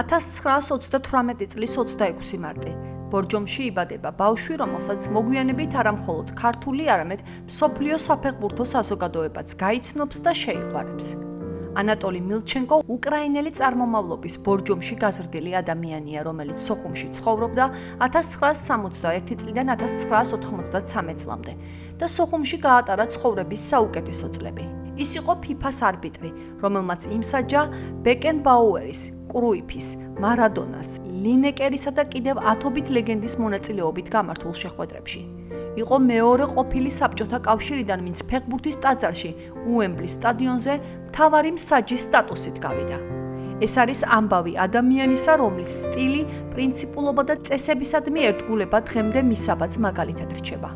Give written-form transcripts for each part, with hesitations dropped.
1938 წლის 26 მარტი ბორჯომში იბადება ბავშვი, რომელსაც მოგვიანებით არა მხოლოდ ქართული, არამედ მსოფლიო საფეხბურთო საზოგადოებაც გაიცნობს და შეიყვარებს. ანატოლი მილჩენკო უკრაინელი წარმომავლობის ბორჯომში გაზრდილი ადამიანია, რომელიც სოხუმში ცხოვრობდა 1961 წლიდან 1993 წლამდე და სოხუმში გაატარა ცხოვრების საუკეთესო წლები. ის იყო FIFA-ს არბიტრი, რომელმაც იმსაჯა ბეკენბაუერის, კრუიფის, მარადონას, ლინეკერისა და კიდევ ათობით ლეგენდის მონაწილეობით გამართულ შეხვედრებში. იყო მეორე ყოფილი საბჭოთა კავშირიდან, ვინც ფეხბურთის ტაძარში, უემბლის სტადიონზე მთავარი მსაჯის სტატუსით გავიდა. ეს არის ამბავი ადამიანისა, რომლის სტილი, პრინციპულობა და წესებისადმი ერთგულება დღემდე მისაბაძ მაგალითად რჩება.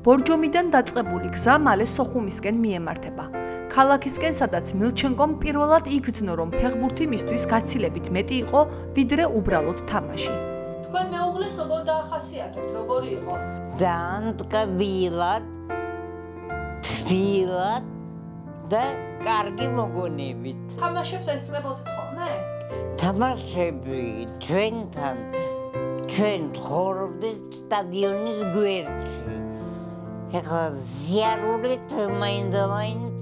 ბორჯომიდან დაწყებული გზა მალე სოხუმისკენ მიემართება. ქალაქისკენ, სადაც მილჩენკომ პირველად იგრძნო, რომ ფეხბურთი მისთვის გაცილებით მეტი იყო, ვიდრე უბრალოდ თამაში. თქვენ მეუღლეს როგორ დაახასიათებთ, როგორი იყო? ძალიან ტკბილად, თბილად და კარგი მოგონებით. თამაშებს ესწრებოდით ხოლმე? თამაშები ჩვენთან, ჩვენ ცხოვრობდით სტადიონის გვერდში. ეხლა ზიარულით მაინდა-მაინც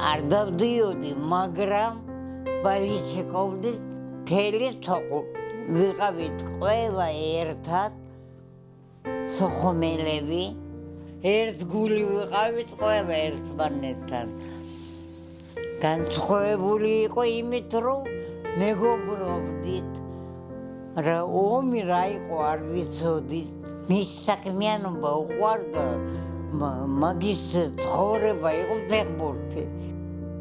არ დავდიოდი, მაგრამ ვალიჩეკოვდით მთელი სოხუმი. ვიყავით ყველა ერთად, სოხუმელები, ერთგული ვიყავით ყველა ერთმანეთთან. განსხვავებული იყო იმით, რომ მეგობრობდით, რა ომი რა იყო არ ვიცოდით. მის საქმიანობა უყვარდა, მაგის ცხოვრება იყო ფეხბურთი.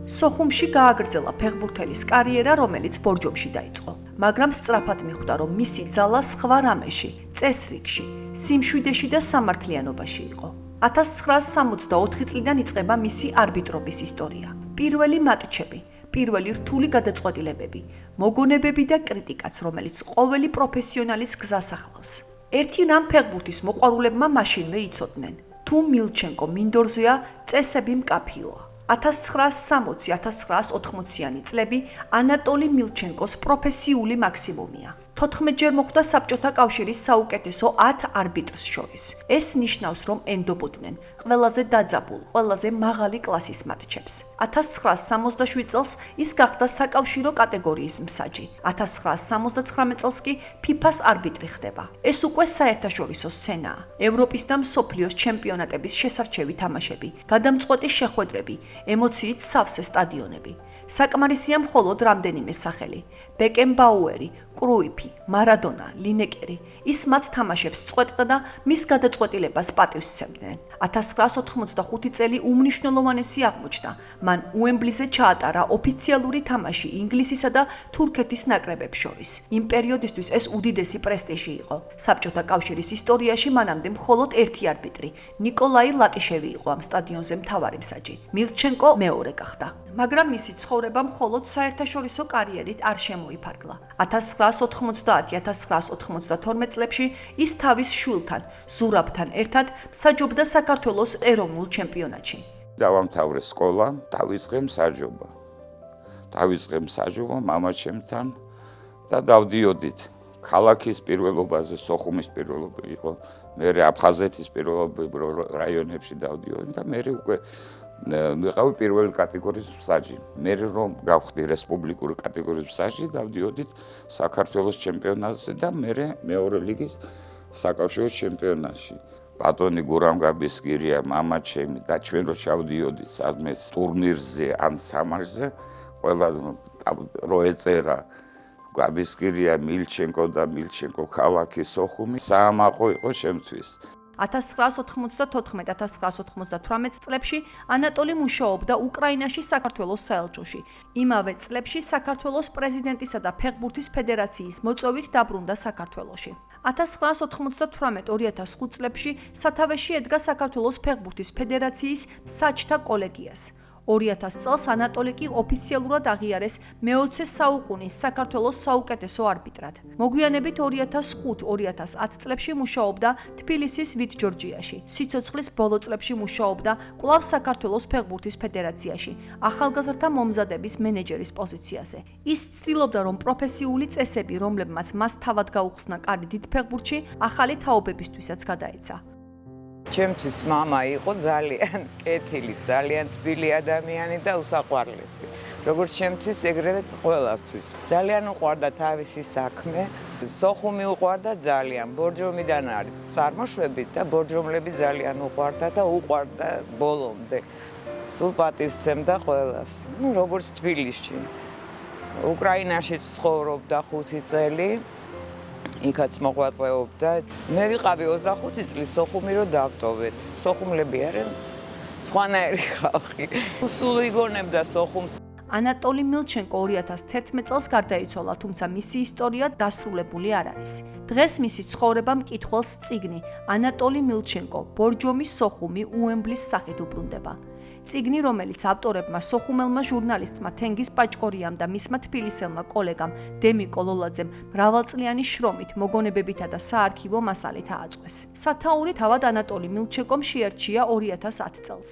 სოხუმში გააგრძელა ფეხბურთელის კარიერა, რომელიც ბორჯომში დაიწყო. მაგრამ სწრაფად მიხვდა, რომ მისი ძალა სხვა რამეში, წესრიგში, სიმშვიდეში და სამართლიანობაში იყო. 1964 წლიდან იწყება მისი არბიტრობის ისტორია. პირველი მატჩები, პირველი რთული გადაწყვეტილებები, მოგონებები და კრიტიკაც, რომელიც ყოველი პროფესიონალის გზას ახლავს. ერთი რამ ფეხბურთის მოყვარულებმა მაშინვე იცოდნენ. თუ მილჩენკო მინდორზეა, წესები მკაფიოა. 1960-1980-იანი წლები ანატოლი მილჩენკოს პროფესიული მაქსიმუმია. 14-ჯერ მოხვდა საბჭოთა კავშირის საუკეთესო 10 არბიტრს შორის. ეს ნიშნავს, რომ ენდობოდნენ ყველაზე დაძაბულ, ყველაზე მაღალი კლასის მატჩებს. 1967 წელს ის გახდა საკავშირო კატეგორიის მსაჯი. 1979 წელს კი FIFA-ს არბიტრი ხდება. ეს უკვე საერთაშორისო სცენაა. ევროპის და მსოფლიოს ჩემპიონატების შესარჩევი თამაშები, გადამწყვეტი შეხვედრები, ემოციით სავსე სტადიონები. საკმარისია მხოლოდ რამდენიმე სახელი: ბეკენბაუერი, კრუიფი, მარადონა, ლინეკერი. ის მათ თამაშებს წყვეტდა და მის გადაწყვეტილებას პატივს სცემდნენ. 1985 წელი უმნიშვნელოვანესი აღმოჩნდა. მან უემბლიზე ჩაატარა ოფიციალური თამაში ინგლისისა და თურქეთის ნაკრებებს შორის. იმ პერიოდისთვის ეს უდიდესი პრესტიჟი იყო. საბჭოთა კავშირის ისტორიაში მანამდე მხოლოდ ერთი არბიტრი, ნიკოლაი ლატიშევი იყო ამ სტადიონზე მთავარი მსაჯი. მილჩენკო მეორე გახდა. მაგრამ მისი ცხოვრება მხოლოდ საერთაშორისო კარიერით არ შემოიფარგლა. 1990-1992 წლებში ის თავის შვილთან, ზურაბთან ერთად მსაჯობდა საქართველოს ეროვნულ ჩემპიონატში. დავამთავრე სკოლა, დავიწყე მსაჯობა მამაჩემთან და დავდიოდით ქალაქის პირველობაზე, სოხუმის პირველობა იყო, მერე აფხაზეთის პირველობა რაიონებში დავდიოდი და მერე უკვე ვიყავი პირველი კატეგორიის მსაჯი. მერე რომ გავხდი რესპუბლიკური კატეგორიის მსაჯი, დავდიოდით საქართველოს ჩემპიონატზე და მერე მეორე ლიგის საკავშირო ჩემპიონატში. ბატონი გურამ გაბისკირია, მამაჩემი და ჩვენ რო ჩავდიოდით სადმე ტურნირზე ან სამარხზე, ყველა რო ეწერა გაბისკირია, მილჩენკო და მილჩენკო ქალაქი სოხუმი, საამაყო იყო ჩემთვის. 1994-1998 წლებში ანატოლი მუშაობდა უკრაინაში საქართველოს საელჩოში. იმავე წლებში საქართველოს პრეზიდენტისა და ფეხბურთის ფედერაციის მოწვევით დაბრუნდა საქართველოში. 1998-2005 წლებში სათავეში ედგა საქართველოს ფეხბურთის ფედერაციის მსაჯთა კოლეგიას. 2000 წელს ანატოლი კი ოფიციალურად აღიარეს მე-20 საუკუნის საქართველოს საუკეთესო არბიტრად. მოგვიანებით 2005-2010 წლებში მუშაობდა თბილისის ვიტ-ჯორჯიაში. სიცოცხლის ბოლო წლებში მუშაობდა კვლავ საქართველოს ფეხბურთის ფედერაციაში, ახალგაზრდა მომზადების მენეჯერის პოზიციაზე. ის ცდილობდა, რომ პროფესიული წესები, რომლებმაც მას თავად გაუხსნა კარი დიდ ფეხბურთში, ახალი თაობებისთვისაც გადაეცა. ჩემთვის მამა იყო ძალიან კეთილი, ძალიან თბილი ადამიანი და უსაყვარლესი. როგორც ჩემთვის, ეგრევე ყველასთვის. ძალიან უყვარდა თავისი საქმე, სოხუმი უყვარდა ძალიან. ბორჯომიდან არის წარმოშვებით და ბორჯომლები ძალიან უყვარდა და უყვარდა ბოლომდე. სულ პატივს სცემდა ყველას. როგორც თბილისში. უკრაინაში ცხოვრობდა 5 წელი. იქაც მოღვაწეობდა. მე ვიყავი 25 წლის სოხუმი რო დავტოვეთ. სოხუმლები არიან სხვანაირი ხალხი. სულ იგონებდა სოხუმს. ანატოლი მილჩენკო 2011 წელს გარდაიცვალა, თუმცა მისი ისტორია დასრულებული არ არის. დღეს მისი ცხოვრება მკითხველს წიგნი ანატოლი მილჩენკო ბორჯომის სოხუმი უემბლის სახით უბრუნდება. წიგნი, რომელიც ავტორებმა სოხუმელმა ჟურნალისტმა თენგიზ პაჭკორიამ და მისმა თბილისელმა კოლეგამ დემიკო ლოლაძემ მრავალწლიანი შრომით, მოგონებებითა და საარქივო მასალით ააწყვეს. სათაური თავად ანატოლი მილჩენკომ შეარჩია 2010 წელს.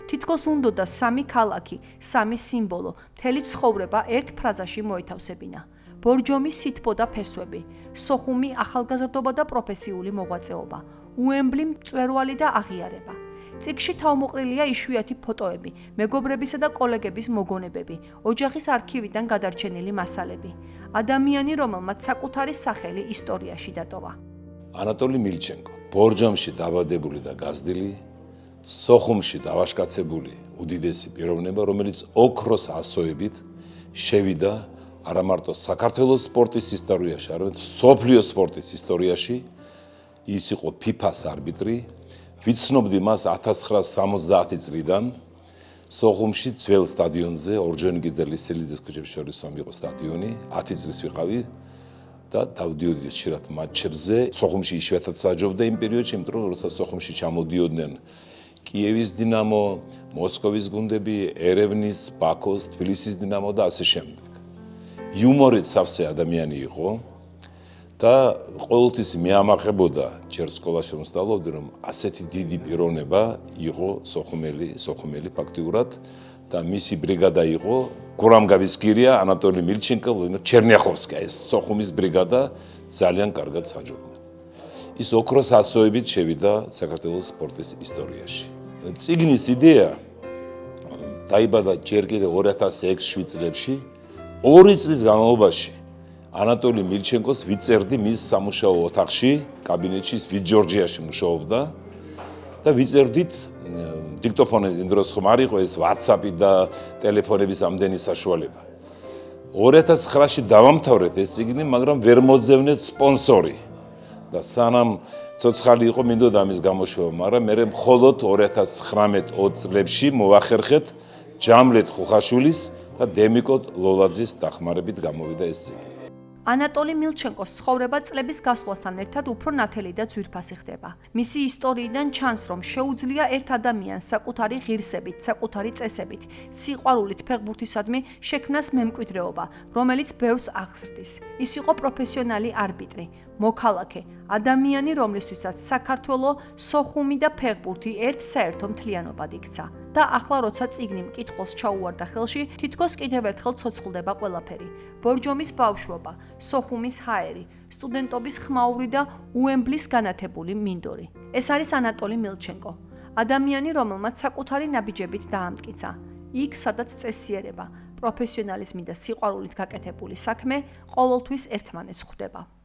თითქოს უნდოდა 3 ქალაქი, 3 სიმბოლო, მთელი ცხოვრება ერთ ფრაზაში მოეთავსებინა. ბორჯომის სითბო და ფესვები, სოხუმი ახალგაზრდობა და პროფესიული მოღვაწეობა, უემბლი მწვერვალი და აღიარება. წიგნში თავმოყრილია იშვიათი ფოტოები, მეგობრებისა და კოლეგების მოგონებები, ოჯახის არქივიდან გადარჩენილი მასალები. ადამიანი, რომელმაც საკუთარი სახელი ისტორიაში დატოვა. ანატოლი მილჩენკო, ბორჯომში დაბადებული და გაზრდილი, სოხუმში დავაშკაცებული უდიდესი პიროვნება, რომელიც ოქროს ასოებით შევიდა არა მარტო საქართველოს სპორტის ისტორიაში, არამედ მსოფლიო სპორტის ისტორიაში. ის იყო FIFA-ს არბიტრი. ვიცნობდი მას 1970 წლიდან სოხუმში ძველ სტადიონზე, ორჯონიკიძე ლისელიძის ქუჩების შორის იყო სტადიონი, 10 წლის ვიყავი და დავდიოდი ხშირად მატჩებზე. სოხუმში იშვიათად საჯობდა იმ პერიოდში, იმიტომ რომ როცა სოხუმში ჩამოდიოდნენ კიევის დინამო, მოსკოვის გუნდები, ერევნის, ბაქოს, თბილისის დინამო და ასე შემდეგ. იუმორით სავსე ადამიანი იყო. და ყოველთვის მეამაყებოდა ჯერ სკოლაში რომ სწავლობდი, რომ ასეთი დიდი პიროვნება იყო სოხუმელი ფაქტიურად და მისი ბრიგადა იყო გურამგავისკირია, ანატოლი მილჩენკო, ვლადიმერ ჩერნიახოვსკია. ეს სოხუმის ბრიგადა ძალიან კარგად საჯობდა. ის ოქროს ასოებით შევიდა საქართველოს სპორტის ისტორიაში. წიგნის იდეა დაიბადა ჯერ კიდევ 2006-7 წლებში, 2 წლის განმავლობაში ანატოლი მილჩენკოს ვიწერდი მის სამუშაო ოთახში, კაბინეტში, ვიტ-ჯორჯიაში მუშაობდა და ვიწერდით დიქტოფონი იმ დროს ხომ არ იყო ეს WhatsApp-ი და ტელეფონების ამდენი საშუალება. 2009-ში დავამთავრეთ ეს წიგნი, მაგრამ ვერ მოძებნეთ სპონსორი. და სანამ ცოცხალი იყო მინდოდა ამის გამოშვება, მაგრამ მე მხოლოდ 2019-20 წლებში მოვახერხეთ ჯამლეთ ხუხაშვილის და დემიკო ლოლაძის დახმარებით გამოვიდა ეს წიგნი. ანატოლი მილჩენკოს ცხოვრება წლების გასვლასთან ერთად უფრო ნათელი და ძვირფასი ხდება. მისი ისტორიიდან ჩანს, რომ შეუძლია ერთ ადამიანს საკუთარი ღირსებით, საკუთარი წესებით, სიყვარულით ფეხბურთისადმი შექმნას მემკვიდრეობა, რომელიც ბევრს აღზრდის. ის იყო პროფესიონალი არბიტრი, მოქალაქე, ადამიანი, რომლისთვისაც საქართველო, სოხუმი და ფეხბურთი ერთ საერთო მთლიანობად იქცა. და ახლა როცა წიგნი მკითხველს ჩაუვარდა ხელში, თითქოს კიდევ ერთხელ ცოცხლდება ყველაფერი. ბორჯომის ბავშვობა, სოხუმის ჰაერი, სტუდენტობის ხმაური და უემბლის განათებული მინდორი. ეს არის ანატოლი მილჩენკო, ადამიანი, რომელმაც საკუთარი ნაბიჯებით დაამტკიცა. იქ, სადაც წესიერება, პროფესიონალიზმი და სიყვარულით გაკეთებული საქმე ყოველთვის ერთმანეთს ხვდება.